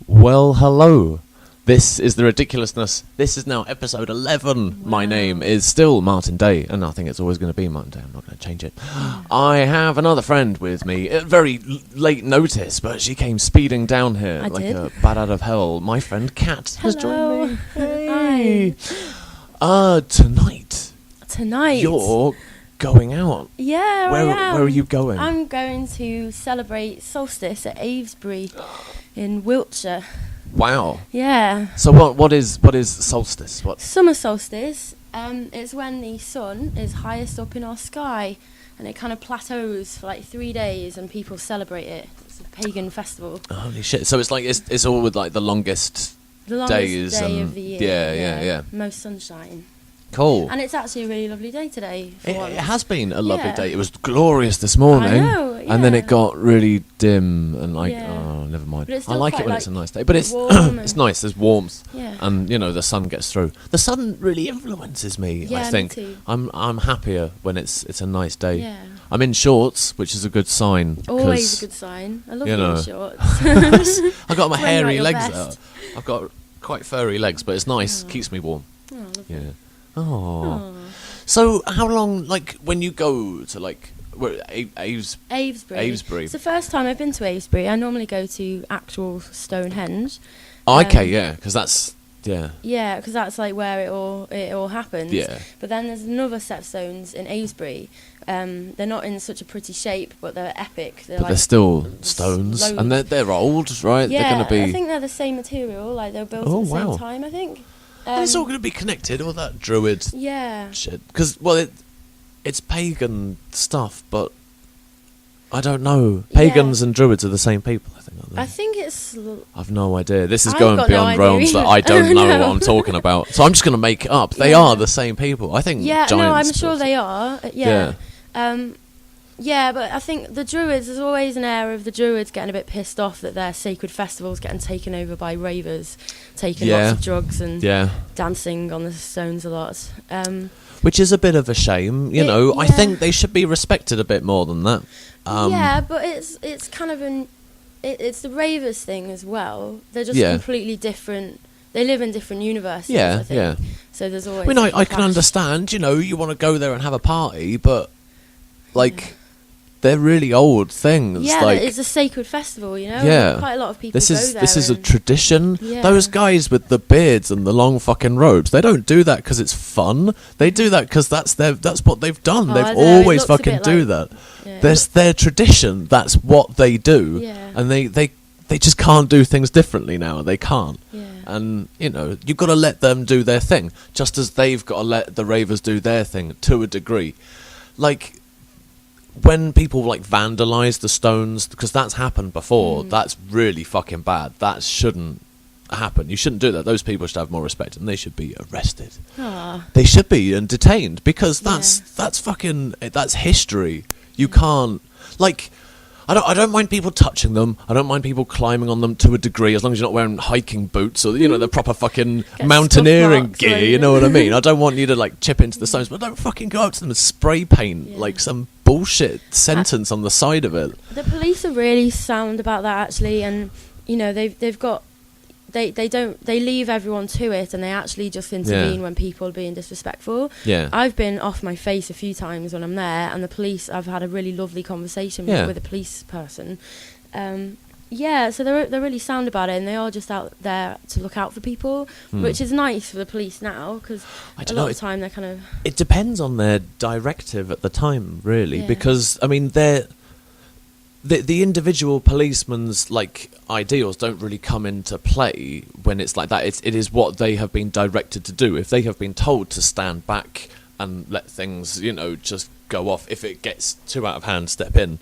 Well, hello. This is the Ridiculousness. This is now episode 11. Wow. My name is still Martin Day, and I think it's always going to be Martin Day. I'm not going to change it. I have another friend with me at very late notice, but she came speeding down here I like did. a bat out of hell. My friend Kat has Hello. joined me. Hey. Tonight you're going out. Yeah, Where I am. are you going? I'm going to celebrate Solstice at Avesbury in Wiltshire. Wow. Yeah. So what is solstice? What? Summer Solstice is when the sun is highest up in our sky, and it kind of plateaus for like 3 days, and people celebrate it. It's a pagan festival. Holy shit! So it's like it's all with like the longest The longest days day and of the year. yeah. Most sunshine. Cool. And it's actually a really lovely day today. For It once. has been a lovely Yeah. day. It was glorious this morning. I know, And then yeah. it got really dim and like, Yeah. oh, never mind. But it's I still like it quite, when like, it's a nice day. But it's warm it's and- nice, there's warmth. Yeah. And, you know, the sun gets through. The sun really influences me, Yeah, I me think. too. I'm happier when it's a nice day. Yeah. I'm in shorts, which is a good sign. Always 'cause a good sign. I love you you know. in shorts. I got my When you're at hairy your legs best. out. I've got quite furry legs, but it's nice. Oh. Keeps me warm. Oh, lovely. Yeah. Oh. Oh. So how long, like, when you go to, like, where, Aves... Avesbury. Avesbury. It's the first time I've been to Avesbury. I normally go to actual Stonehenge. Oh, okay, Um, yeah, because that's... Yeah. Yeah, because that's like where it all happens. Yeah. But then there's another set of stones in Avesbury. They're not in such a pretty shape, but they're epic. But they're still stones, loads. and they're old, right? Yeah, they're going to be... I think they're the same material. Like they were built Oh, at the wow. same time. I think. and it's all going to be connected, all that druid Yeah. shit. Because, well, it's pagan stuff, but... I don't know. Pagans and druids are the same people, I think, aren't they? I think it's. I've no idea. This is I've going got no beyond idea realms that either. I don't know No. what I'm talking about. So I'm just going to make it up. They Yeah. are the same people. I think Yeah, giants no, I'm sure built it. they are. Yeah. Yeah, but I think the Druids, there's always an air of the Druids getting a bit pissed off that their sacred festivals getting taken over by ravers, taking Yeah. lots of drugs and Yeah. dancing on the stones a lot. Which is a bit of a shame, you It- know. I yeah. think they should be respected a bit more than that. Yeah, but it's kind of it's the ravers thing as well. They're just Yeah. completely different. They live in different universes. Yeah, I think. yeah. So there's I always. mean, like a I can clash. understand, you know, you want to go there and have a party, but, like, they're really old things. Yeah, like, it's a sacred festival, you know. Yeah. Quite a lot of people this go is there. this is a and- tradition. Yeah. Those guys with the beards and the long fucking robes, they don't do that because it's fun. They do that because that's what they've done. Oh, They've I don't know, it always looks a fucking bit do like- that. yeah. There's their tradition. That's what they do. Yeah. And they just can't do things differently now. They can't. Yeah. And, you know, you've got to let them do their thing, just as they've got to let the ravers do their thing to a degree. Like, when people, like, vandalise the stones, because that's happened before, that's really fucking bad. That shouldn't happen. You shouldn't do that. Those people should have more respect, and they should be arrested. Ah. They should be, and detained, because that's Yeah. that's history. You can't, like... I don't mind people touching them. I don't mind people climbing on them to a degree, as long as you're not wearing hiking boots or, you know, the proper fucking Get mountaineering scuff marks gear. all You know over. what I mean? I don't want you to, like, chip into the stones, but don't fucking go up to them and spray paint Yeah. like some bullshit sentence on the side of it. The police are really sound about that actually, and you know they've got they leave everyone to it, and they actually just intervene when people are being disrespectful. Yeah. I've been off my face a few times when I'm there, and the police. I've had a really lovely conversation Yeah. with a police person. Yeah, so they're really sound about it, and they are just out there to look out for people, which is nice for the police now, because I a don't lot know, of the time they're kind of. It depends on their directive at the time, really, Yeah. because, I mean, the individual policeman's, like, ideals don't really come into play when it's like that. It is what they have been directed to do. If they have been told to stand back and let things, you know, just go off, if it gets too out of hand, step in.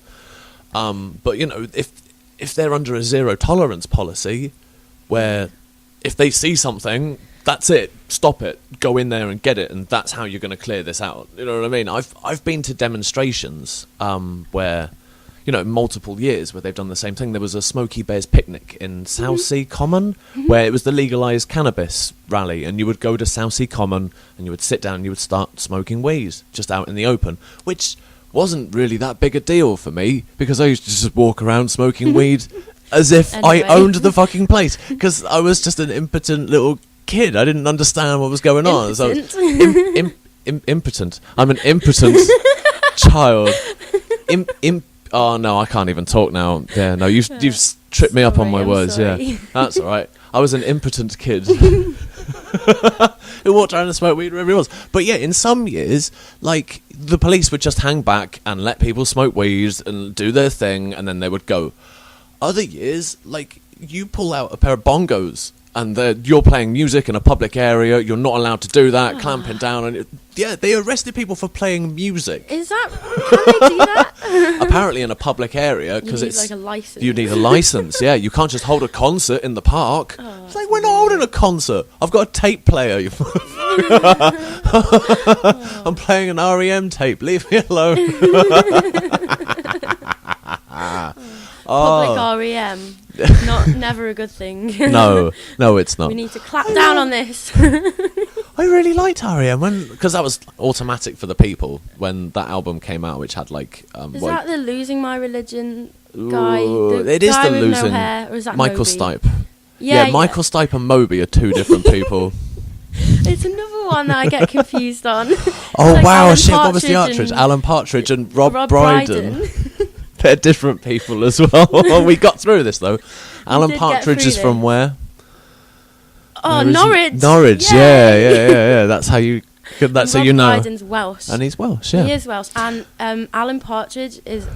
But, you know, if they're under a zero tolerance policy, where if they see something, that's it, stop it, go in there and get it, and that's how you're going to clear this out. You know what I mean? I've been to demonstrations where, you know, multiple years where they've done the same thing. There was a Smoky Bears picnic in Southsea Common, where it was the legalised cannabis rally, and you would go to Southsea Common and you would sit down and you would start smoking weed just out in the open, which wasn't really that big a deal for me, because I used to just walk around smoking weed as if Anyway. I owned the fucking place, because I was just an impotent little kid. I didn't understand what was going on. So impotent. I'm an impotent child. Oh no, I can't even talk now. Yeah, no, you've tripped me up on my words. Sorry. Yeah, that's all right. I was an impotent kid who walked around and smoked weed wherever he was. But yeah, in some years, like, the police would just hang back and let people smoke weed and do their thing, and then they would go. Other years, like, you pull out a pair of bongos and you're playing music in a public area. You're not allowed to do that. Clamping down on it. Yeah, they arrested people for playing music. Is that? Can they do that? Apparently, in a public area, because it's like a license. You need a license. Yeah, you can't just hold a concert in the park. It's like, we're not holding a concert. I've got a tape player. I'm playing an REM tape. Leave me alone. Public REM. Never a good thing. No, it's not. We need to clap down on this. I really liked REM because that was automatic for the people when that album came out, which had like. Is that the Losing My Religion guy? It is the with Losing. No hair, or is that Michael Moby? Stipe. Yeah, Michael Stipe and Moby are two different people. It's another one that I get confused on. Oh like wow! Alan Shit, what was the Partridge Partridge? and Alan Partridge and Rob Brydon. Brydon. They're different people as well. We got through this though. Alan did get Partridge through is from this. where? Oh, Where is he? Norwich. Norwich, yeah. That's how you. That's how Rob you know. Brydon's Welsh. And he's Welsh, yeah. He is Welsh. And Alan Partridge is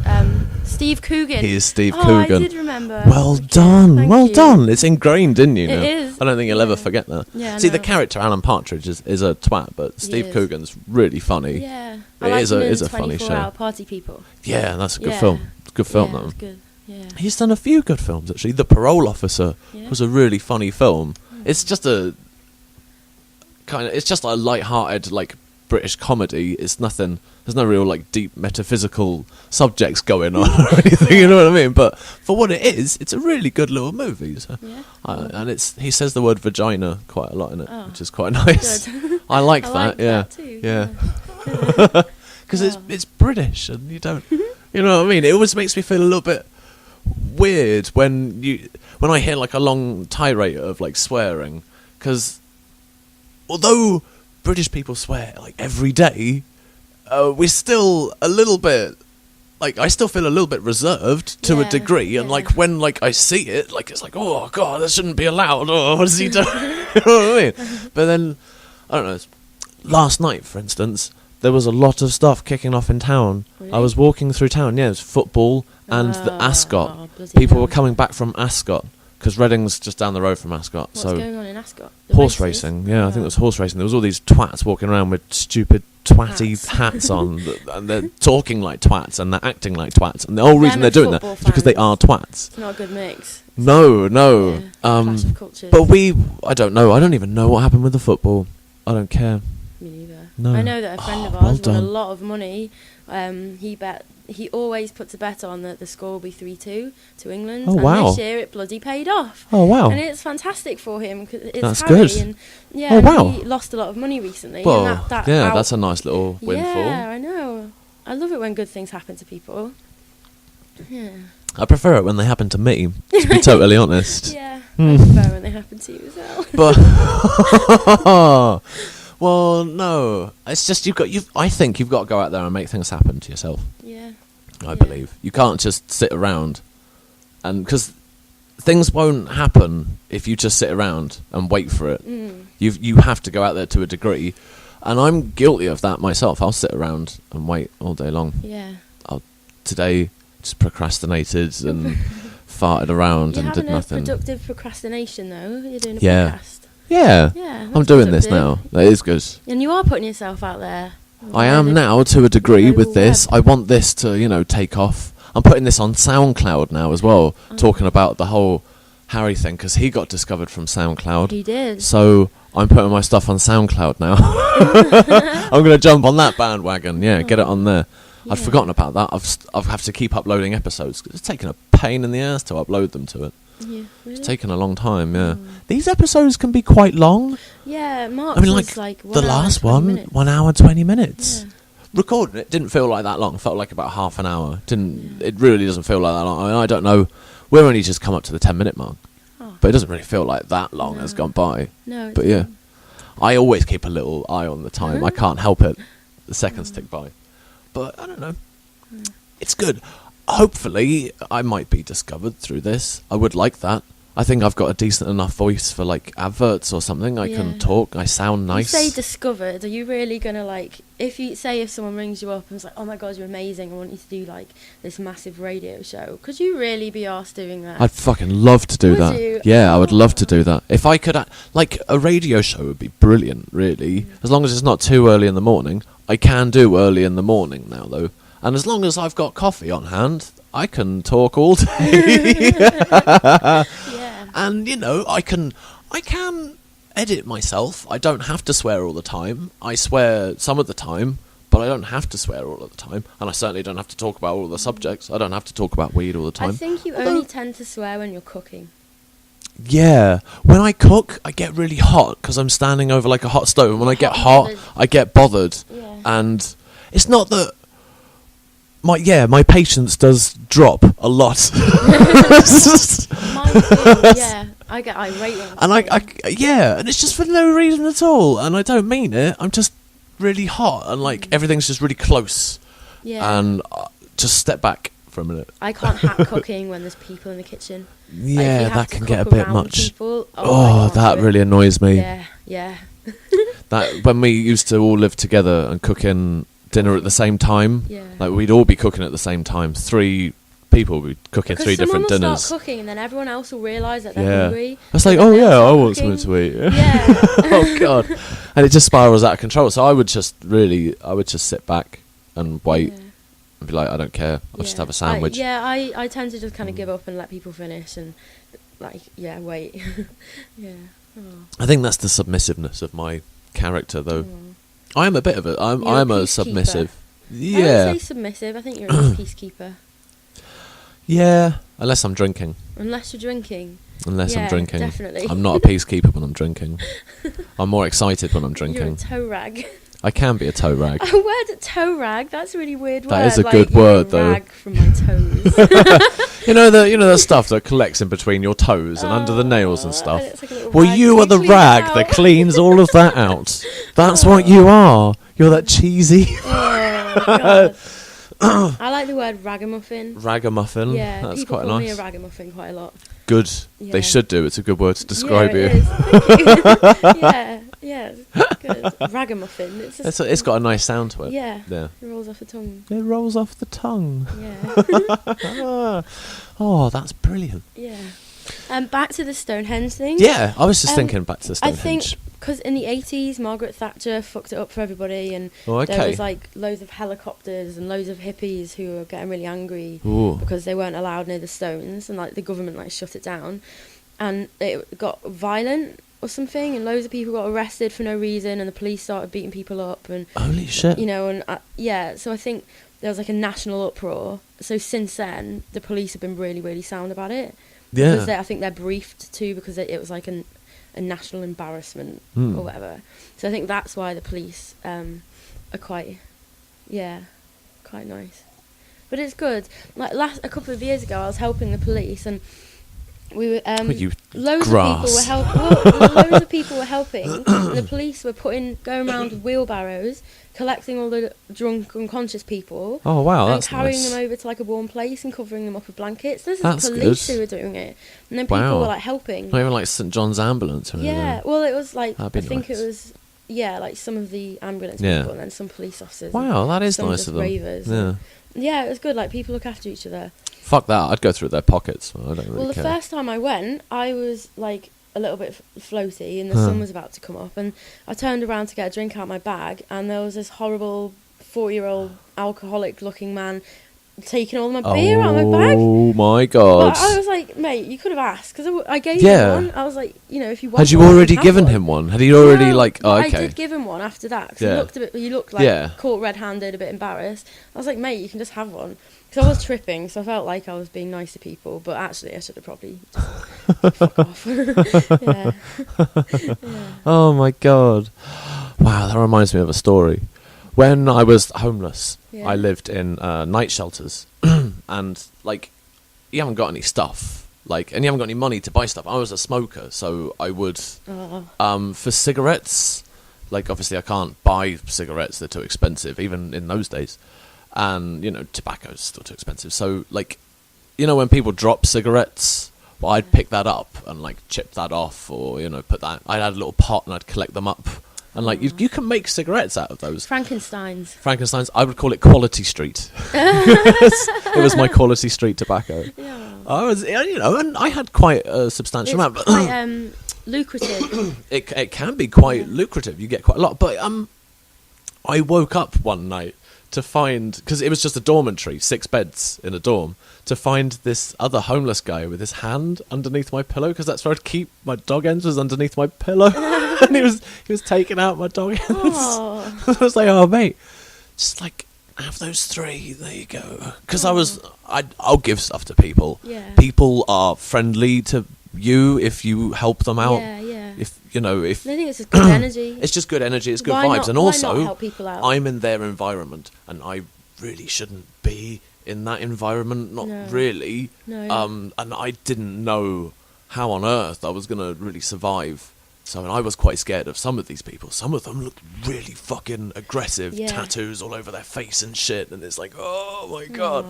Steve Coogan. He is Steve Oh, Coogan. I did remember. Well Okay, done, thank well you. done. It's ingrained in you now. It is. I don't think you'll ever forget that. Yeah, See, no. the character Alan Partridge is a twat, but Steve is. Coogan's really funny. Yeah. It is a funny show. 24-Hour Party People. Yeah, that's a good Yeah. film. It's a good film, Yeah, that it's one. good. Yeah. He's done a few good films, actually. The Parole Officer Yeah. was a really funny film. It's just a light-hearted, like, British comedy. It's nothing. There's no real, like, deep metaphysical subjects going on or anything. You know what I mean? But for what it is, it's a really good little movie. So. Yeah. And he says the word vagina quite a lot in it, Oh, which is quite nice. Good. I like I that. like Yeah. that too. Yeah. Because it's British, and you don't. You know what I mean? It always makes me feel a little bit weird when I hear like a long tirade of like swearing, because although British people swear like every day, we're still a little bit like, I still feel a little bit reserved to a Yeah, degree, and yeah. like when like I see it, like it's like, oh god, that shouldn't be allowed. Oh, what is he doing? You know what I mean? But then I don't know. Last night, for instance, there was a lot of stuff kicking off in town. Really? I was walking through town. Yeah, it was football and the Ascot. Oh, bloody People hell. were coming back from Ascot because Reading's just down the road from Ascot. What's so going on in Ascot? The horse races? racing. Yeah, I think Oh. it was horse racing. There was all these twats walking around with stupid twatty hats on, and they're talking like twats and they're acting like twats. And the whole reason Them they're and doing that football is because they are fans. twats. It's not a good mix. No. Yeah, clash of cultures. But I don't know. I don't even know what happened with the football. I don't care. Me neither. No. I know that a friend of well ours won a done. lot of money. He always puts a bet on that the score will be 3-2 to England. Oh, and wow. this year it bloody paid off. Oh wow. And it's fantastic for him. 'Cause it's That's Harry good. And, yeah, Oh, and wow. he lost a lot of money recently. Well, and that yeah, that's a nice little windfall. Yeah, I know. I love it when good things happen to people. Yeah. I prefer it when they happen to me, to be totally honest. Yeah. Hmm. I prefer when they happen to you as well. But well, no, it's just I think you've got to go out there and make things happen to yourself. Yeah. I believe you can't just sit around, and because things won't happen if you just sit around and wait for it. Mm. You have to go out there to a degree, and I'm guilty of that myself. I'll sit around and wait all day long. Yeah. Today just procrastinated and farted around You're and did having nothing. a productive procrastination, though. You're doing a Yeah. podcast. Yeah, Yeah. I'm that's doing this productive. now. That is good. And you are putting yourself out there. I am now to a degree with global this. web. I want this to, take off. I'm putting this on SoundCloud now as well, talking about the whole Harry thing, because he got discovered from SoundCloud. He did. So I'm putting my stuff on SoundCloud now. I'm going to jump on that bandwagon. Yeah, get it on there. I'd Yeah. forgotten about that. I've have to keep uploading episodes. It's taken a pain in the ass to upload them to it. Yeah, really? It's taken a long time, yeah. These episodes can be quite long. Yeah, Mark's I mean, was like, 1 the hour, last 20 one, minutes. 1 hour, 20 minutes. Yeah. Recording it didn't feel like that long. It felt like about half an hour. It really doesn't feel like that long. I don't know we're only just come up to the 10-minute mark. Oh. But it doesn't really feel like that long No. has gone by. No. But yeah, I always keep a little eye on the time. I can't help it. The seconds tick by. But I don't know. It's good. Hopefully, I might be discovered through this. I would like that. I think I've got a decent enough voice for like adverts or something. I can talk. I sound nice. You say discovered. Are you really gonna like? If someone rings you up and is like, "Oh my god, you're amazing. I want you to do like this massive radio show." Could you really be asked doing that? I'd fucking love to do Would that. you? Yeah, I would love to do that. If I could, like a radio show would be brilliant. Really, as long as it's not too early in the morning. I can do early in the morning now though, and as long as I've got coffee on hand, I can talk all day. Yeah. And I can edit myself. I don't have to swear all the time. I swear some of the time, but I don't have to swear all of the time. And I certainly don't have to talk about all the subjects. I don't have to talk about weed all the time. I think you only tend to swear when you're cooking. Yeah, when I cook, I get really hot because I'm standing over like a hot stove. And when I get hot, I get bothered. Yeah. And it's not that my patience does drop a lot. Mine too, yeah. I get irate when And and it's just for no reason at all. And I don't mean it. I'm just really hot and like everything's just really close. Yeah. And just step back for a minute. I can't hack cooking when there's people in the kitchen. Yeah, Like, if you have that to can cook get a bit around much. people, I Oh, can't that do it. really annoys me. Yeah. That when we used to all live together and cooking dinner at the same time, Yeah. like we'd all be cooking at the same time. 3 people would be cooking Because 3 different someone will dinners. start cooking and then everyone else will realise that they're Yeah. hungry. It's like, and oh then yeah, they'll I start want cooking. something to eat. Yeah. Oh god, and it just spirals out of control. So I would just sit back and wait Yeah. and be like, I don't care. I'll just Yeah. have a sandwich. I tend to just kind of give up and let people finish and wait. Yeah. Oh. I think that's the submissiveness of my character, though. I am a bit of a. I'm You're a a peacekeeper. submissive. I Yeah, don't say submissive. I think you're a nice peacekeeper. yeah. Unless I'm drinking. Unless you're drinking. Unless I'm Yeah, drinking. definitely. I'm not a peacekeeper when I'm drinking. I'm more excited when I'm You're a drinking. toe rag. I can be a toe rag. A word, toe rag. That's a really weird word. That is a like, good you're word, a though. Rag from my toes. You know the stuff that collects in between your toes and under the nails and stuff. And it's like a little Well, rag you are the cleans rag out. that cleans all of that out. That's what you are. You're that cheesy Oh, God. I like the word ragamuffin. ragamuffin. Yeah, That's people quite call me nice. a ragamuffin quite a lot. Good. Yeah. They should do. It's a good word to describe yeah, you. it is. Thank you. yeah, good. Ragamuffin. It's just, It's got a nice sound to it. yeah, Yeah. it rolls off the tongue. It rolls off the tongue. Yeah, Oh, that's brilliant. yeah. Back to the Stonehenge thing. Yeah, I was just Um, thinking back to the I Stonehenge. think because in the 80s, Margaret Thatcher fucked it up for everybody, and Oh, there okay. was like loads of helicopters and loads of hippies who were getting really angry Ooh. because they weren't allowed near the stones, and like the government like shut it down, and it got violent or something, and loads of people got arrested for no reason, and the police started beating people up, and Holy shit. and so I think there was like a national uproar. So since then, the police have been really, really sound about it. Yeah. Because I think they're briefed too, because it was like a national embarrassment or whatever. So I think that's why the police are quite nice. But it's good. Like a couple of years ago, I was helping the police, and we were you loads grass. loads of people were helping. And the police were going around with wheelbarrows, collecting all the drunk, unconscious people. Oh, wow, and that's carrying nice. them over to like a warm place and covering them up with blankets. This is That's the police good. who were doing it, and then people Wow. were like helping. Not even like St John's ambulance or Yeah, anything. well, it was like That'd be I think nice. it was like some of the ambulance Yeah. people and then some police officers. Wow, that is some nice just of them. ravers. Yeah. Yeah, it was good. Like people look after each other. Fuck that. I'd go through their pockets. I don't really Well, the care. first time I went, I was like a little bit floaty, and the Huh. sun was about to come up, and I turned around to get a drink out of my bag, and there was this horrible 40-year-old alcoholic-looking man taking all my beer out of my bag. Oh my god. But I was like, mate, you could have asked, because I gave Yeah. him one. I was like, if you want Had you one, you already can have given one. him one? Had he already No, like? Oh, I okay. did give him one after that, 'cause Yeah. he looked like Yeah. caught red-handed, a bit embarrassed. I was like, mate, you can just have one. Because I was tripping, so I felt like I was being nice to people, but actually I should have probably just fuck off. Yeah. Yeah. Oh my god. Wow, that reminds me of a story. When I was homeless, Yeah. I lived in night shelters, and like you haven't got any stuff, like, and you haven't got any money to buy stuff. I was a smoker, so I would, for cigarettes, like, obviously I can't buy cigarettes, they're too expensive, even in those days. And, you know, tobacco's still too expensive. So, like, you know, when people drop cigarettes, well, I'd pick that up and, like, chip that off, or, you know, put that, I'd had a little pot and I'd collect them up. And, like, you can make cigarettes out of those. Frankenstein's. I would call it Quality Street. It was my Quality Street tobacco. Yeah. I was, you know, and I had quite a substantial amount. It's quite lucrative. It can be quite lucrative. You get quite a lot. But I woke up one night to find, because it was just a dormitory, 6 beds in a dorm, to find this other homeless guy with his hand underneath my pillow, because that's where I'd keep my dog ends, was underneath my pillow. And he was taking out my dog ends. I was like, oh mate, just like, have those 3, there you go. Because I'll give stuff to people. Yeah. People are friendly to you if you help them out. Yeah. If you know, I think it's just good energy. It's just good energy, it's good Why vibes. not- And why also, not help people out? I'm in their environment, and I really shouldn't be in that environment, not No. really. No. And I didn't know how on earth I was going to really survive. So, and I was quite scared of some of these people. Some of them looked really fucking aggressive, Yeah. tattoos all over their face and shit, and it's like, oh my god,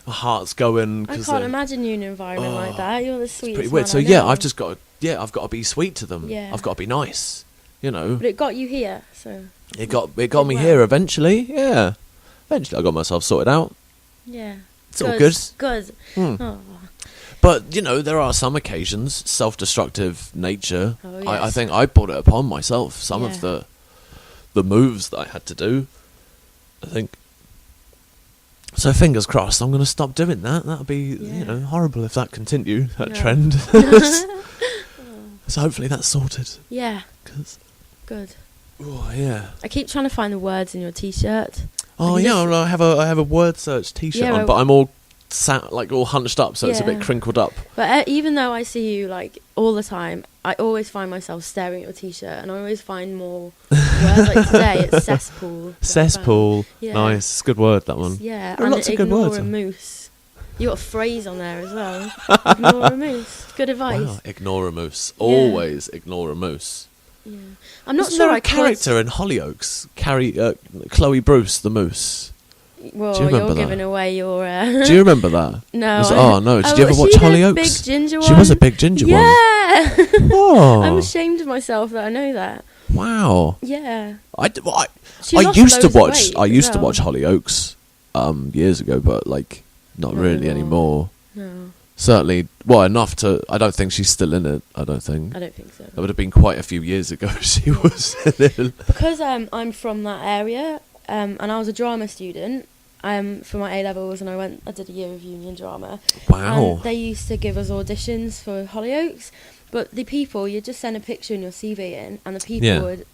my heart's going. I 'cause can't imagine you in an environment like that. You're the sweetest pretty weird. man So I yeah, know. I've got to be sweet to them. Yeah. I've got to be nice. You know, But it got you here, so it got me well. here eventually. Yeah, eventually I got myself sorted out. yeah. It's all good. Good. Hmm. Oh. But, you know, there are some occasions, self-destructive nature. Oh, I yes. think I brought it upon myself. Some of Yeah. the moves that I had to do, I think. So fingers crossed, I'm going to stop doing that. That'll be, Yeah. you know, horrible if that continued, that No. trend. So hopefully that's sorted. Yeah. 'Cause, Good. oh, yeah. I keep trying to find the words in your t-shirt. Oh, I yeah, just- I have a word search t-shirt Yeah, on, but I'm all sat, like, all hunched up, so it's a bit Yeah. crinkled up. But even though I see you like all the time, I always find myself staring at your t-shirt, and I always find more words. Like today, it's cesspool. Cesspool. Yeah. Nice. It's a good word, that one. Yeah, There are and lots of good ignore words, a huh? moose. You got a phrase on there as well. Ignore a moose. Good advice. Wow, ignore a moose. Yeah. Always ignore a moose. Yeah. I'm not Isn't sure there I a character in Hollyoaks, Chloe Bruce, the moose. Well, Do you remember you're that? giving away your. Do you remember that? No. Was- oh no! Did you ever was watch she the Hollyoaks? Big ginger one. She was a big ginger one. Yeah. Oh, I'm ashamed of myself that I know that. wow! Yeah. She I lost used to loads of watch. weight I as used to well. watch Hollyoaks, years ago, but like not Not really anymore. anymore. No, Certainly, well, enough to. I don't think she's still in it. I don't think. I don't think so. That would have been quite a few years ago. She was in it. Because I'm from that area, and I was a drama student for my A levels, and I did a year of union drama. Wow. And they used to give us auditions for Hollyoaks, but the people, you just send a picture in your CV in, and the people Yeah. would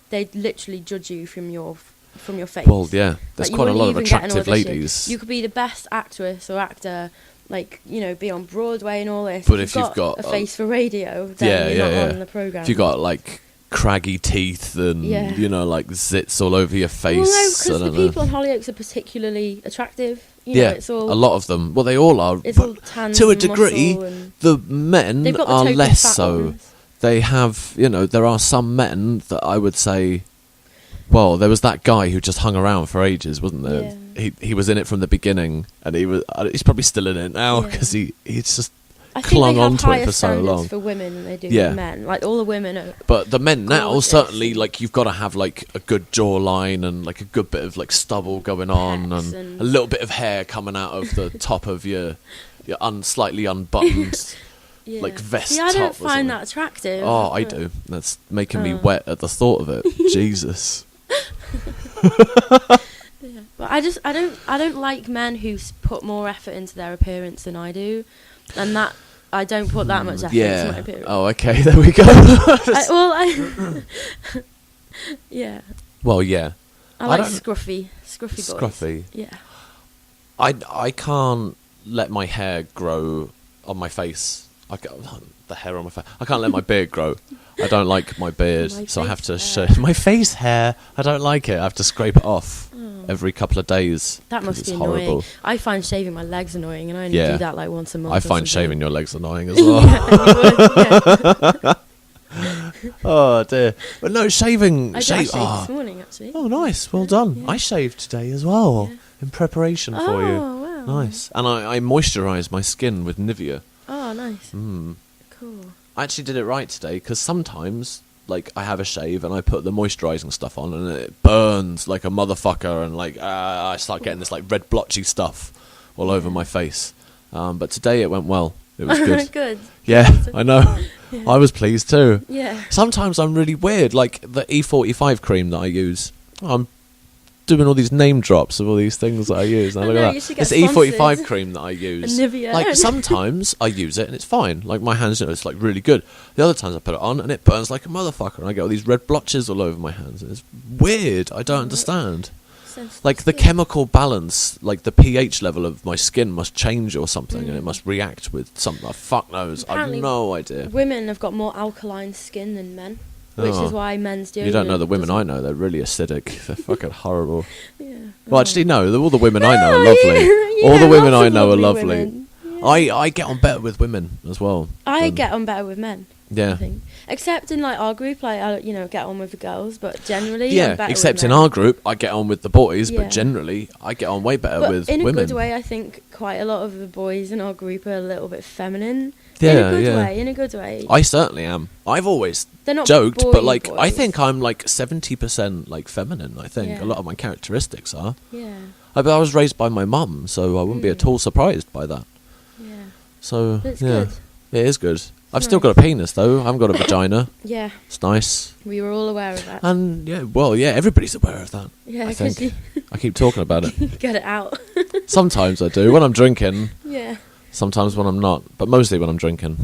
they'd literally judge you from your face. Well, yeah. There's Like, you quite a wouldn't lot of even get an attractive audition. ladies. You could be the best actress or actor, like, you know, be on Broadway and all this. But if you've got a face for radio, then you're not on the programme. If you got like craggy teeth and Yeah. you know, like zits all over your face. Well, no, I because the don't know. people on Hollyoaks are particularly attractive. You Yeah, know, it's all a lot of them. Well, they all are. It's but all tan to a and degree, muscle and the men they've got the are token less fat so. ones. They have, you know, there are some men that I would say. Well, there was that guy who just hung around for ages, wasn't there? Yeah. He was in it from the beginning, and he's probably still in it now Yeah. because he's just I think clung they have on to it higher for so standards long. for women than they do Yeah. for men. Like all the women are. But the men now, Gorgeous. certainly, like, you've got to have, like, a good jawline and, like, a good bit of, like, stubble going on Pecs and and- a little bit of hair coming out of the top of your slightly unbuttoned, Yeah. like, vest See, I don't top or find something. that attractive. Oh, I but- do. That's making me Oh. wet at the thought of it. Jesus. Yeah. But I don't like men who put more effort into their appearance than I do, and that I don't put that much effort into my Yeah. appearance. Oh, okay. There we go. Yeah. Well, yeah. I I like don't- scruffy boys. Scruffy. Yeah. I can't let my hair grow on my face. The hair on my face. I can't let my beard grow. I don't like my beard, My so I have to face show hair. my face hair. I don't like it. I have to scrape it off. Oh. every couple of days. That must 'cause be it's annoying. horrible. I find shaving my legs annoying, and I only Yeah. do that like once a month. I or find something. shaving your legs annoying as well. Yeah. Oh dear. But no, shaving. I shaved this morning, actually. Oh, nice. Well done. Yeah. I shaved today as well, Yeah. in preparation for Oh, you. wow. Nice. And I moisturise my skin with Nivea. Oh, nice. Mm. Cool. I actually did it right today, because sometimes, like, I have a shave and I put the moisturising stuff on and it burns like a motherfucker, and like I start getting this like red blotchy stuff all over my face. But today it went well. It was good. Good. Yeah, I know. Yeah. I was pleased too. Yeah. Sometimes I'm really weird, like the E45 cream that I use. I'm doing all these name drops of all these things that I use. And I look know, at you that. should get It's E45 sponsored. cream that I use. Nivea. Like sometimes I use it and it's fine. Like my hands, it's like really good. The other times I put it on and it burns like a motherfucker, and I get all these red blotches all over my hands. It's weird. I don't understand. Like the chemical balance, like the pH level of my skin must change or something, and it must react with something. Fuck knows. I have Apparently no idea. Women have got more alkaline skin than men, which Oh. is why men's deodorant. You don't know the women I doesn't- know. They're really acidic. They're fucking horrible. Yeah. Well, actually, no. All the women I know are No, lovely. you All the know women lots I of know are lovely lovely. women. Yeah. I get on better with women as well. I than- get on better with men. I Yeah. think. Except in like our group, like I get on with the girls, but generally, Yeah, I'm better except with in men. our group, I get on with the boys, Yeah. but generally, I get on way better But with in a women. good way, I think quite a lot of the boys in our group are a little bit feminine. Yeah, in a good yeah. way. In a good way. I certainly am. I've always They're not joked, boy but like I boys. think I'm like 70% like feminine. I think Yeah. a lot of my characteristics are. Yeah. I was raised by my mum, so I wouldn't be at all surprised by that. Yeah. So That's yeah, good. it is good. I've Nice. still got a penis though. I haven't got a vagina. Yeah. It's nice. We were all aware of that. And yeah, well, yeah, everybody's aware of that. Yeah, I because think. I keep talking about it. you get it out. Sometimes I do when I'm drinking. Yeah. Sometimes when I'm not, but mostly when I'm drinking.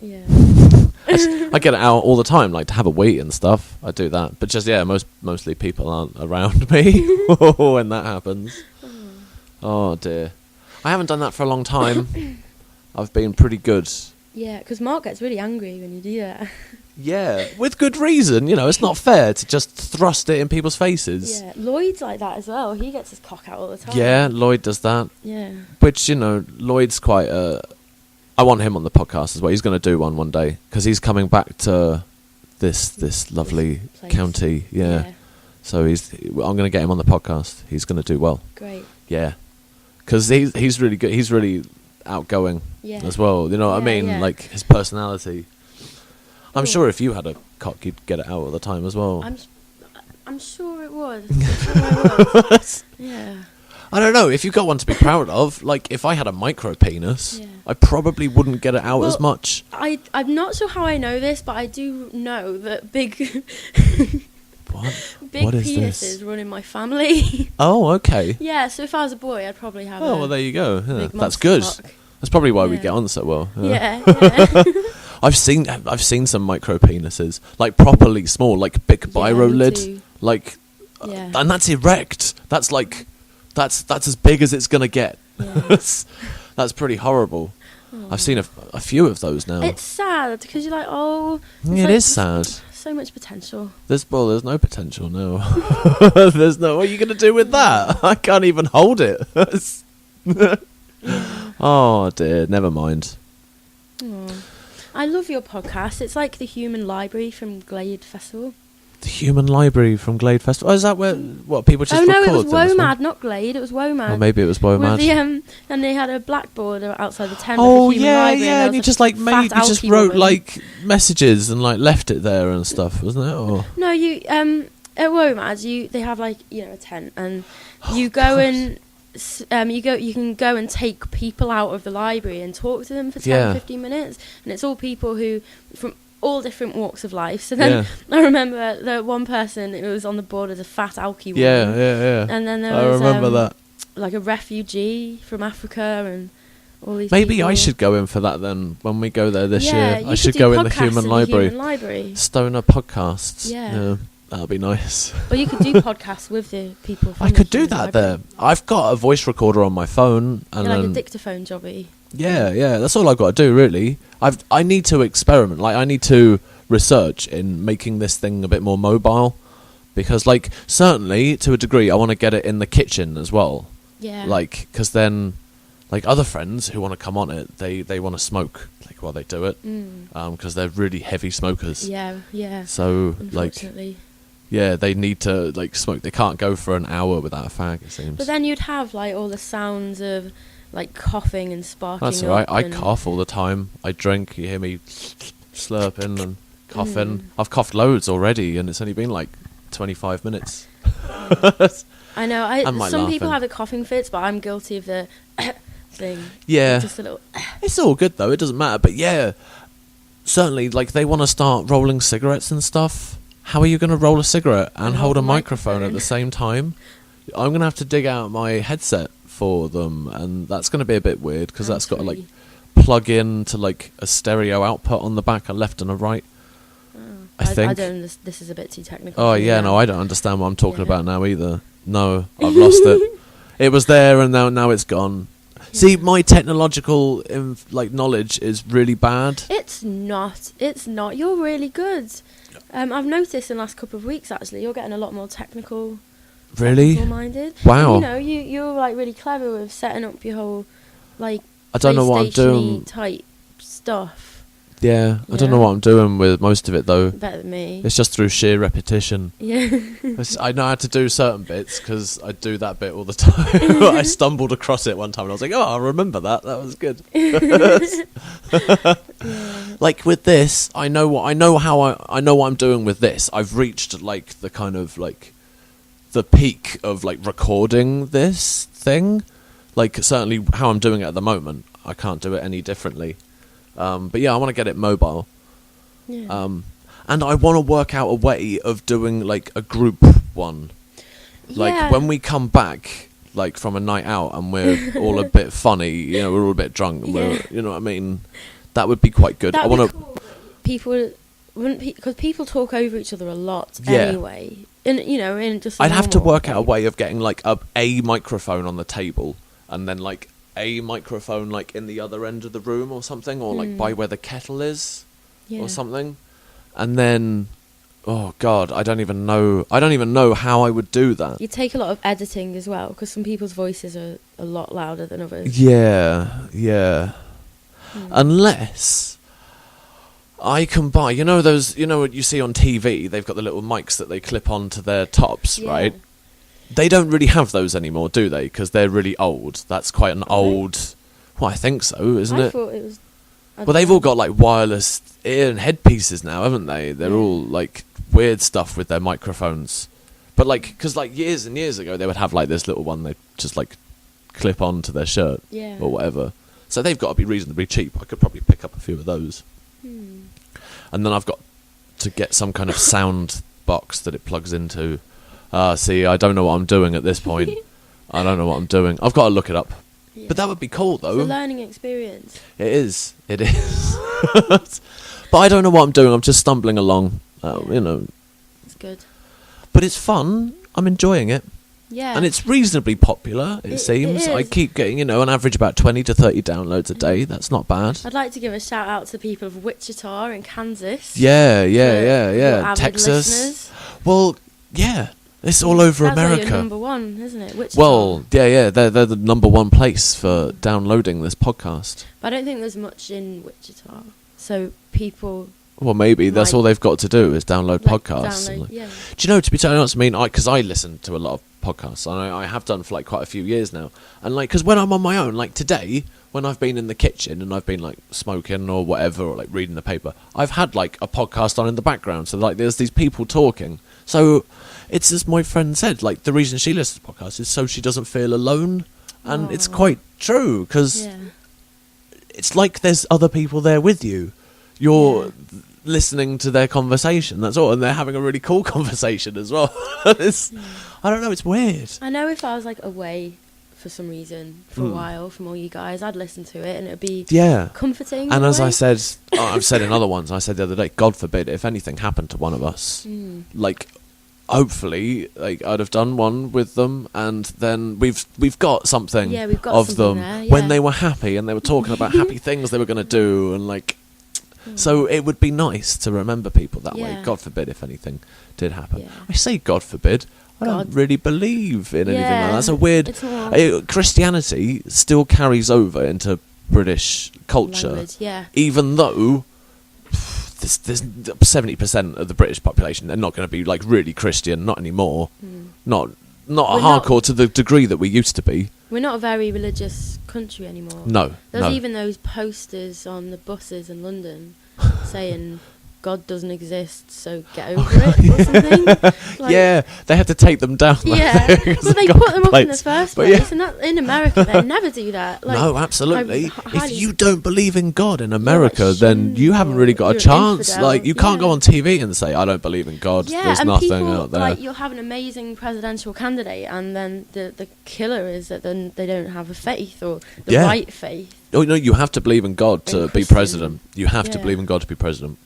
Yeah. I get it out all the time, like to have a wee and stuff. I do that, but just yeah, mostly people aren't around me when that happens. Oh dear, I haven't done that for a long time. I've been pretty good. Yeah, because Mark gets really angry when you do that. Yeah, with good reason. You know, it's not fair to just thrust it in people's faces. Yeah, Lloyd's like that as well. He gets his cock out all the time. Yeah, Lloyd does that. Yeah. Which, you know, Lloyd's quite I want him on the podcast as well. He's going to do one day, because he's coming back to this lovely place. county. Yeah. So I'm going to get him on the podcast. He's going to do well. Great. Yeah. Because he's really good. He's really outgoing Yeah. as well. You know what I Yeah, mean? yeah. Like his personality. I'm Cool. sure if you had a cock, you'd get it out all the time as well. I'm sure it was. I'm sure I was. Yeah. I don't know, if you got one to be proud of, like if I had a micro penis, Yeah. I probably wouldn't get it out as Well, much. I'm not sure how I know this, but I do know that big What? big What is penises this? run in my family. Oh, okay. Yeah, so if I was a boy, I'd probably have Oh, a well, there you go. Yeah, big that's monster good. cock. That's probably why we Yeah. get on so well. Yeah, yeah. I've seen some micro penises, like properly small, like big biro me lid, too. like, Yeah. and that's erect. That's like, that's as big as it's gonna get. Yeah. That's pretty horrible. I've seen a few of those now. It's sad because you're like, oh, it's It like is sad. So much potential. There's no potential now. There's no. What are you gonna do with that? I can't even hold it. Oh dear. Never mind. Aw. I love your podcast. It's like the Human Library from Glade Festival. The Human Library from Glade Festival. Oh, is that where what people just Oh no, it record was things from? WOMAD, not Glade. It was WOMAD. Oh, maybe it was WOMAD. With the, and they had a blackboard outside the tent. Oh with the Human yeah, Library, yeah, there and you was just a like fat you just alky wrote woman. like messages and like left it there and stuff, wasn't it? Or No, you at WOMAD they have like a tent and you go God. and you can go and take people out of the library and talk to them for 10 Yeah. 15 minutes, and it's all people who from all different walks of life. So then yeah, I remember the one person who was on the board as a fat alky woman. yeah, yeah. And then there I was remember that. like a refugee from Africa and all these Maybe people. I should go in for that then when we go there this Yeah, year. you I should could go do in the podcasts Human in Library. Human Library. Stoner podcasts. Yeah. That'll be nice. Or you could do podcasts with the people from I the could do Human that Library. there. I've got a voice recorder on my phone, and Like a then dictaphone jobby. yeah, that's all I've got to do really. I need to experiment. Like I need to research in making this thing a bit more mobile, because like certainly to a degree I want to get it in the kitchen as well. Yeah. Like, because then, like other friends who want to come on it, they want to smoke like while they do it, because they're really heavy smokers. Yeah. So like, Unfortunately. yeah, they need to like smoke. They can't go for an hour without a fag, it seems. But then you'd have like all the sounds of like coughing and sparking. That's alright. I and cough all the time. I drink. You hear me slurping and coughing. I've coughed loads already, and it's only been like 25 minutes. I know. Am I Some people laughing? have the coughing fits, but I'm guilty of the thing. Yeah. Just a little. It's all good though. It doesn't matter. But yeah, certainly, like they want to start rolling cigarettes and stuff. How are you going to roll a cigarette and hold a microphone at the same time? I'm going to have to dig out my headset for them, and that's going to be a bit weird because that's got to like plug in to like a stereo output on the back, a left and a right. I think. I don't. This is a bit too technical. Oh for me yeah, now. no, I don't understand what I'm talking about now either. No, I've lost it. It was there and now it's gone. See, my technological knowledge is really bad. It's not. You're really good. I've noticed in the last couple of weeks actually, you're getting a lot more technical. Really? Minded. Wow. And, you know, you're like really clever with setting up your whole like. I don't know what I'm doing. Type stuff. Yeah, I don't Yeah. know what I'm doing with most of it though. Better than me. It's just through sheer repetition. Yeah. I know how to do certain bits because I do that bit all the time. I stumbled across it one time and I was like, "Oh, I remember that. That was good." Yeah. Like with this, I know what I'm doing with this. I've reached like the kind of like the peak of like recording this thing. Like certainly how I'm doing it at the moment, I can't do it any differently. But yeah, I want to get it mobile. Yeah. And I want to work out a way of doing like a group one. Like Yeah. when we come back like from a night out and we're all a bit funny, you know, we're all a bit drunk, and we're, you know what I mean? That would be quite good. That'd I want be to cool. People wouldn't because people talk over each other a lot Yeah. anyway. And you know, in just a I'd have to normal work out a day. way of getting like a microphone on the table and then like a microphone like in the other end of the room or something, or like by where the kettle is Yeah. or something. And then oh god, I don't even know how I would do that. You take a lot of editing as well because some people's voices are a lot louder than others. Yeah. Unless I can buy, you know what you see on TV, they've got the little mics that they clip onto their tops, Yeah. right? They don't really have those anymore, do they? Because they're really old. That's quite an old... Well, I think so, isn't I it? thought it was. Well, they've all got like wireless ear and headpieces now, haven't they? They're all like weird stuff with their microphones. But like, because like years and years ago, they would have like this little one they just like clip onto their shirt Yeah. or whatever. So they've got to be reasonably cheap. I could probably pick up a few of those. And then I've got to get some kind of sound box that it plugs into. See, I don't know what I'm doing at this point. I don't know what I'm doing. I've got to look it up. Yeah. But that would be cool, though. It's a learning experience. It is. But I don't know what I'm doing. I'm just stumbling along. You know. It's good. But it's fun. I'm enjoying it. Yeah. And it's reasonably popular, it seems. I is. keep getting, on average about 20 to 30 downloads a day. That's not bad. I'd like to give a shout out to the people of Wichita in Kansas. Yeah. Your avid Texas. listeners. Well, yeah. It's all over That's America. like your number one, isn't it? Wichita. Well, yeah, they're the number one place for downloading this podcast. But I don't think there's much in Wichita. So people Well, maybe that's Like- all they've got to do is download like, podcasts. and, download, like- yeah. Do you know, to be totally honest, I mean, because I listen to a lot of podcasts, and I have done for like quite a few years now. And like, because when I'm on my own, like today, when I've been in the kitchen and I've been like smoking or whatever, or like reading the paper, I've had like a podcast on in the background. So like, there's these people talking. So it's as my friend said, like the reason she listens to podcasts is so she doesn't feel alone, and it's Aw. quite true because Yeah. it's like there's other people there with you. You're listening to their conversation, that's all, and they're having a really cool conversation as well. I don't know, it's weird. I know if I was like away for some reason for a Mm. while from all you guys, I'd listen to it and it'd be Yeah. comforting. in And a as I way. said, I've said in other ones, I said the other day, God forbid, if anything happened to one of us, like, hopefully, like, I'd have done one with them, and then we've got something Yeah, we've got of something them there, when yeah. they were happy, and they were talking about happy things they were going to do, and like, So it would be nice to remember people that way. Yeah. God forbid if anything did happen. Yeah. I say God forbid. I don't God. really believe in anything like that. Yeah, That's a weird... it's not- Christianity still carries over into British culture. Language, yeah. Even though there's 70% of the British population, they're not going to be like really Christian, not anymore. Not a We're not- hardcore to the degree that we used to be. We're not a very religious country anymore. No, There's no. even those posters on the buses in London saying God doesn't exist, so get over it or something. Like, Yeah, they had to take them down. Yeah, but they put them up in the first But place, yeah. and that, in America they never do that. Like, No, absolutely. I highly- If you don't believe in God in America, then shunned you haven't really got a you're an chance. infidel, Like, you can't go yeah. on TV and say, I don't believe in God. Yeah, There's and nothing people, out there. like, you'll have an amazing presidential candidate, and then the killer is that then they don't have a faith or the Yeah. right faith. Oh, no, you have to believe in God to Being be Christian. president. You have to Yeah. believe in God to be president.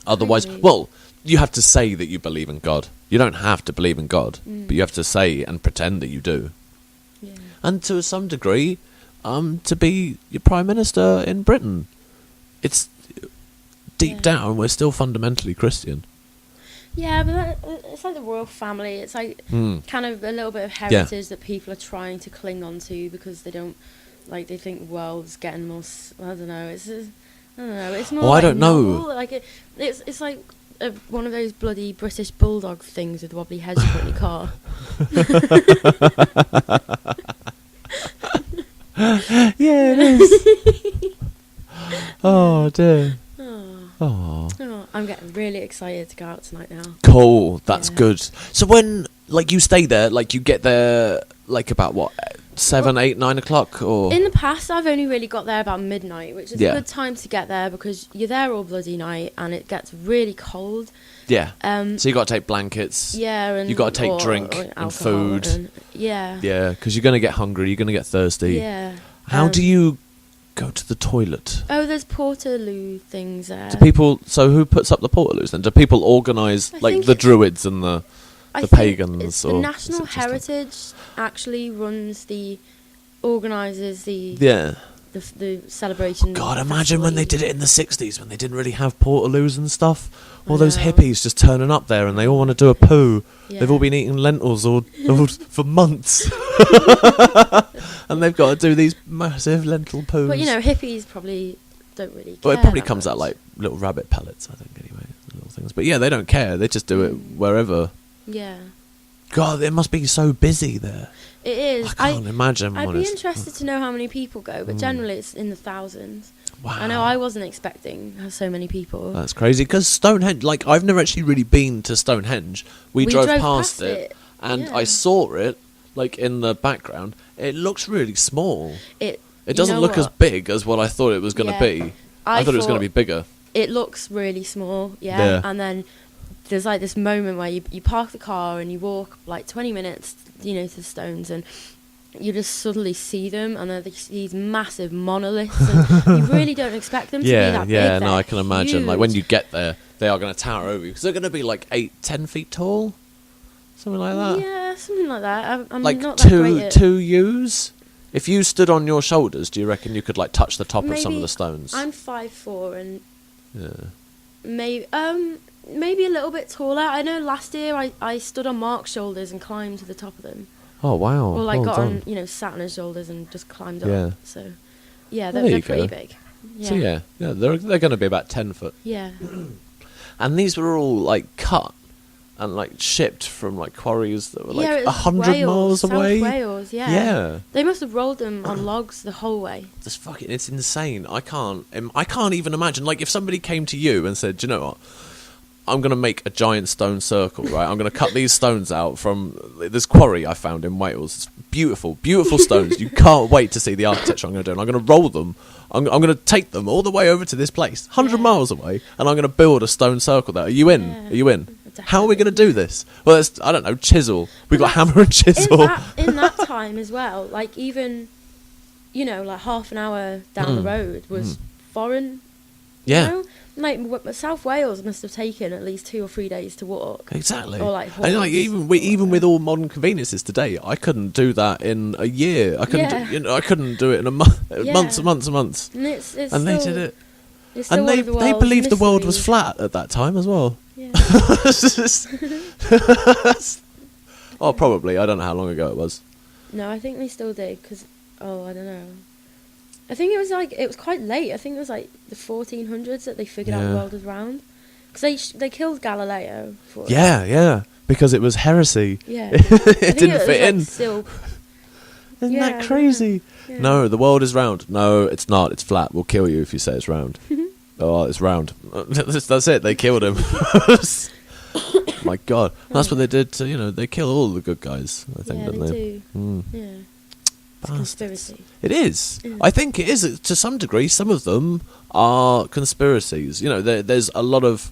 Otherwise, Agree. well, you have to say that you believe in God. You don't have to believe in God, but you have to say and pretend that you do. Yeah. And to some degree, to be your prime minister in Britain, it's deep Yeah. down we're still fundamentally Christian. Yeah, but it's like the royal family. It's like kind of a little bit of heritage that people are trying to cling on to because they don't, like, they think the world's getting more. I don't know. It's just, I don't know. It's more. Oh, I like don't know. novel. Like it's like one of those bloody British bulldog things with wobbly heads you put in your car. Yeah, it is. Oh dear. Oh, Oh, I'm getting really excited to go out tonight now. cool. That's Yeah. good. So when, like, you stay there, like, you get there, like, about what, 7, 8, 9 o'clock, or In the past, I've only really got there about midnight, which is Yeah. a good time to get there because you're there all bloody night and it gets really cold. yeah. Um, So you got to take blankets. yeah, and You gotta take drink or and alcohol food. and- yeah, Yeah, because you're gonna get hungry. You're gonna get thirsty. yeah. How do you go to the toilet? Oh, there's Portaloo things there. Do people? So who puts up the portaloos then? Do people organise I like think the it's- druids and the I the think pagans, it's or the is National it just like- Heritage actually organises the Yeah. the celebration. God, imagine when they did it in the 60s when they didn't really have portaloos and stuff. All I those know. hippies just turning up there and they all want to do a poo. Yeah. They've all been eating lentils all for months. And they've got to do these massive lentil poos. But you know, hippies probably don't really care. Well, it probably that comes out much. like little rabbit pellets, I think, anyway. Little things. But yeah, they don't care. They just do it wherever. Yeah, God, it must be so busy there. it is. I can't imagine. I'd what be it's- interested to know how many people go, but generally it's in the thousands. Wow. I know I wasn't expecting so many people. That's crazy because Stonehenge, like, I've never actually really been to Stonehenge. We drove past it, and yeah. I saw it, like, in the background. It looks really small. It It doesn't look as big as what I thought it was going to Yeah. be. I thought it was going to be bigger. It looks really small, Yeah. and then there's like this moment where you park the car and you walk like 20 minutes, you know, to the stones, and you just suddenly see them, and they're these massive monoliths, and you really don't expect them to be that big. Yeah, no, They're I can imagine. Like, when huge. you get there, they are going to tower over you. Because they're going to be like 8, 10 feet tall? Something like that. Yeah, something like that. I'm Like not that great at two U's? If you stood on your shoulders, do you reckon you could like touch the top of some of Maybe the stones? I'm 5'4", and Yeah. maybe a little bit taller. I know last year I stood on Mark's shoulders and climbed to the top of them. Oh wow. Or like well got done. on, you know, sat on his shoulders and just climbed Yeah. up. So yeah, Well, they're there you pretty go. big. So yeah, they're going to be about 10 foot. Yeah. And these were all like cut and like shipped from like quarries that were like yeah, it was 100 Wales, miles away. South Wales, yeah. Yeah. They must have rolled them on logs the whole way. Just fucking, it's insane. I can't even imagine. Like, if somebody came to you and said, "Do you know what? I'm going to make a giant stone circle, right? I'm going to cut these stones out from this quarry I found in Wales. It's beautiful, beautiful stones. You can't wait to see the architecture I'm going to do. And I'm going to roll them. I'm going to take them all the way over to this place, 100 Yeah. miles away, and I'm going to build a stone circle there. Are you in? Yeah. Are you in? Definitely. How are we going to do this? Well, it's, I don't know, chisel. We've got Well, hammer and chisel. In that time as well, like even, you know, like half an hour down the road was foreign. Yeah. You know? Like South Wales must have taken at least 2 or 3 days to walk. Exactly. Or like and like horse. even with all modern conveniences today, I couldn't do that in a year. I couldn't Yeah. I couldn't do it in a month, Yeah. months and months and months. And it's And they still- did it. It's still And one they of the world's believed the world was mysteries. flat at that time as well. Yeah. Oh, probably. I don't know how long ago it was. No, I think they still did, because, I don't know. I think it was quite late. I think it was like the 1400s that they figured out Yeah. the world was round. Because they killed Galileo for it. Yeah, because it was heresy. Yeah. It didn't fit in. Still, Isn't Yeah, that crazy? yeah. No, the world is round. No, it's not. It's flat. We'll kill you if you say it's round. Oh, it's round. That's it. They killed him. My God, that's what they did to, they kill all the good guys, I think, yeah, don't they they? do. Mm. Yeah. It's a Bastards. conspiracy. It is. Yeah. I think it is to some degree. Some of them are conspiracies. There's a lot of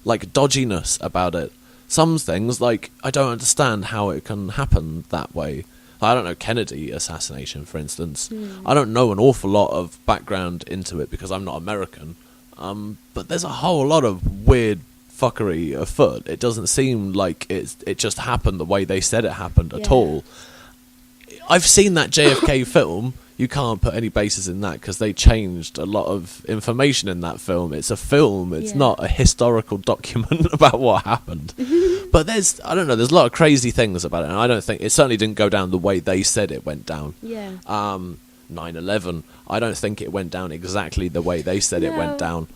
dodginess about it. Some things, I don't understand how it can happen that way. I don't know, Kennedy assassination, for instance. I don't know an awful lot of background into it because I'm not American. But there's a whole lot of weird fuckery afoot. It doesn't seem like it just happened the way they said it happened at all. I've seen that JFK film. You can't put any basis in that because they changed a lot of information in that film. It's a film. It's not a historical document about what happened. But there's a lot of crazy things about it. And I don't think, it certainly didn't go down the way they said it went down. Yeah. 9/11, I don't think it went down exactly the way they said it went down.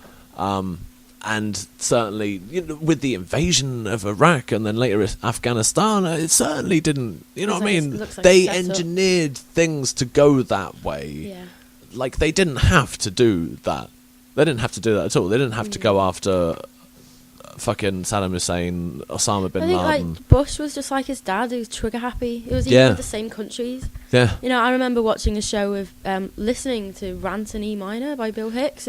And certainly, with the invasion of Iraq and then later Afghanistan, it certainly didn't, what I mean? They engineered things to go that way. Yeah. They didn't have to do that. They didn't have to do that at all. They didn't have to go after fucking Saddam Hussein, Osama bin I Laden. think Bush was just like his dad, who was trigger happy. It was even with the same countries. Yeah. I remember watching a show with listening to Rant and E Minor by Bill Hicks,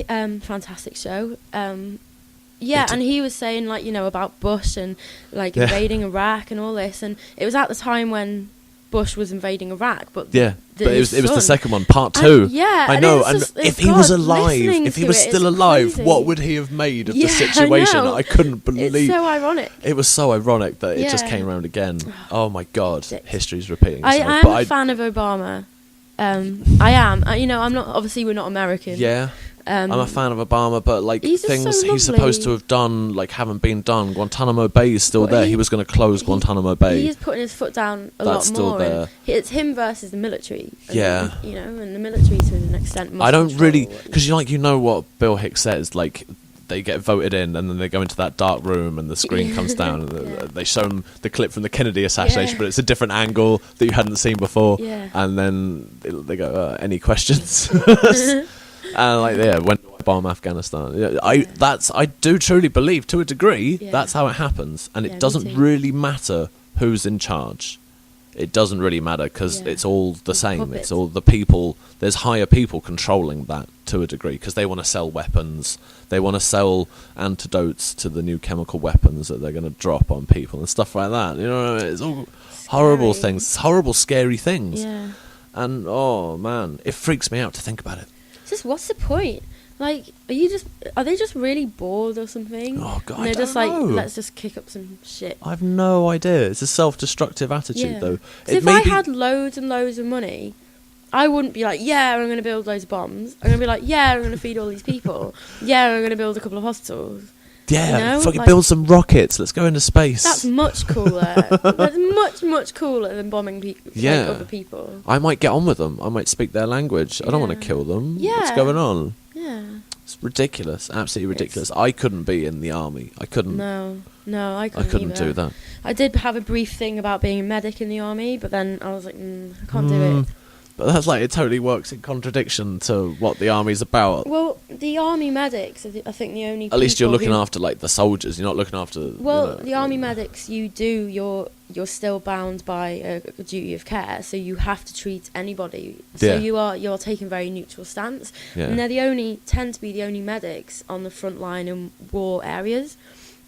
and fantastic show. And he was saying about Bush and invading Iraq and all this, and it was at the time when Bush was invading Iraq, but but it was the second one, part 2. I know. And if he was alive, if he was still alive, what would he have made of the situation? I couldn't believe. It's so ironic. It was so ironic that it just came around again. Oh my God, history's repeating I itself. am a fan of Obama. I am. I'm not. Obviously, we're not American. Yeah. I'm a fan of Obama, but things he's supposed to have done haven't been done. Guantanamo Bay is still there. He was going to close Guantanamo Bay. He is putting his foot down a That's lot still more. there. It's him versus the military. And, Yeah. and the military to an extent. Must I don't control really, because what Bill Hicks says. They get voted in, and then they go into that dark room, and the screen comes down, and they show them the clip from the Kennedy assassination, but it's a different angle that you hadn't seen before. Yeah. And then they go, "Any questions?" And when do I bomb Afghanistan? I do truly believe, to a degree, that's how it happens, and it doesn't really matter who's in charge. It doesn't really matter because it's all the same. Puppets. It's all the people. There's higher people controlling that to a degree because they want to sell weapons. They want to sell antidotes to the new chemical weapons that they're going to drop on people and stuff like that. It's all horrible things, horrible, scary things. Yeah. And oh man, it freaks me out to think about it. It's just, what's the point? Are they just really bored or something? Oh God, and they're I just don't know. let's just kick up some shit. I've no idea. It's a self-destructive attitude, though. If I had loads and loads of money, I wouldn't be like, I'm going to build loads of bombs. I'm going to be like, I'm going to feed all these people. I'm going to build a couple of hospitals. Yeah, fucking build some rockets. Let's go into space. That's much cooler. That's much, much cooler than bombing other people. I might get on with them. I might speak their language. I don't want to kill them. Yeah. What's going on? Yeah. It's ridiculous. Absolutely ridiculous. I couldn't be in the army. I couldn't. No, I couldn't. I couldn't either. do that. I did have a brief thing about being a medic in the army, but then I was like, I can't do it. But that's it totally works in contradiction to what the army's about. Well, the army medics, I think the only At least you're looking who, after the soldiers. You're not looking after. The army medics, you're still bound by a duty of care, so you have to treat anybody. So you're taking a very neutral stance, and they're tend to be the only medics on the front line in war areas.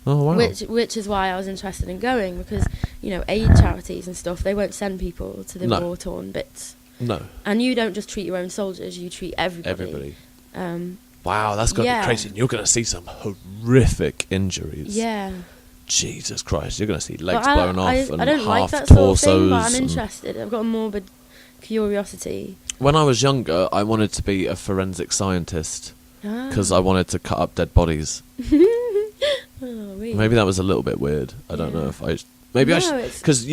Oh wow! Which is why I was interested in going, because aid charities and stuff, they won't send people to the war torn bits. No. And you don't just treat your own soldiers, you treat everybody. Wow, that's going to be crazy. And you're going to see some horrific injuries. Yeah. Jesus Christ, you're going to see legs blown off and I don't half like that torsos. Sort of thing, but I'm interested. I've got a morbid curiosity. When I was younger, I wanted to be a forensic scientist. because I wanted to cut up dead bodies. Oh, really? Maybe that was a little bit weird. I don't know Yeah. if I... Maybe I should... Because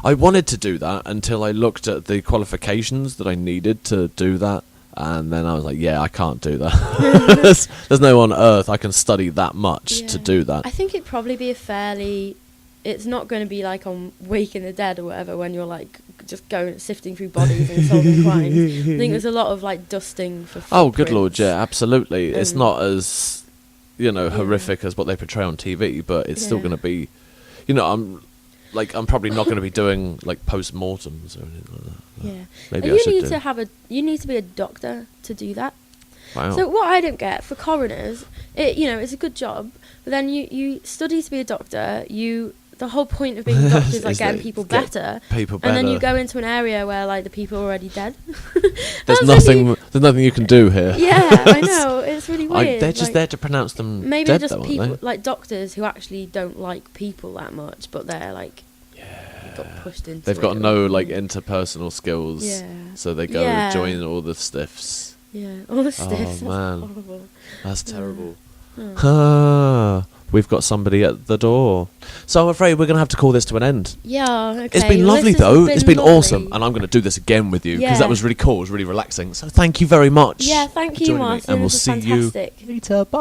I wanted to do that until I looked at the qualifications that I needed to do that. And then I was like, yeah, I can't do that. There's no on earth I can study that much to do that. I think it'd probably be a fairly... It's not going to be like on Waking the Dead or whatever when you're like just going sifting through bodies and solving crimes. I think there's a lot of like dusting for Oh, good footprints. lord, yeah, absolutely. It's not as, horrific as what they portray on TV, but it's still going to be, I'm probably not going to be doing like post-mortems or anything like that. Yeah. Maybe And I should you need to be a doctor to do that. Wow. So what I don't get for coroners, it's a good job, but then you study to be a doctor, the whole point of being a doctor is like getting people better. And then you go into an area where like the people are already dead. There's nothing you can do here. Yeah, I know. It's really weird. They're just there to pronounce them maybe dead, just though, people aren't they? like doctors who actually don't like people that much, but they're like got pushed into They've got no like interpersonal skills. Yeah. So they go join all the stiffs. Yeah, all the stiffs. Oh man. That's horrible. That's terrible. Oh. We've got somebody at the door. So I'm afraid we're going to have to call this to an end. Yeah, okay. It's been Well, lovely, this has though. It's been lovely. awesome. And I'm going to do this again with you because that Yeah. was really cool. It was really relaxing. So thank you very much. Yeah, thank for you, joining me, Martin. And we'll This see was fantastic. you later. Bye.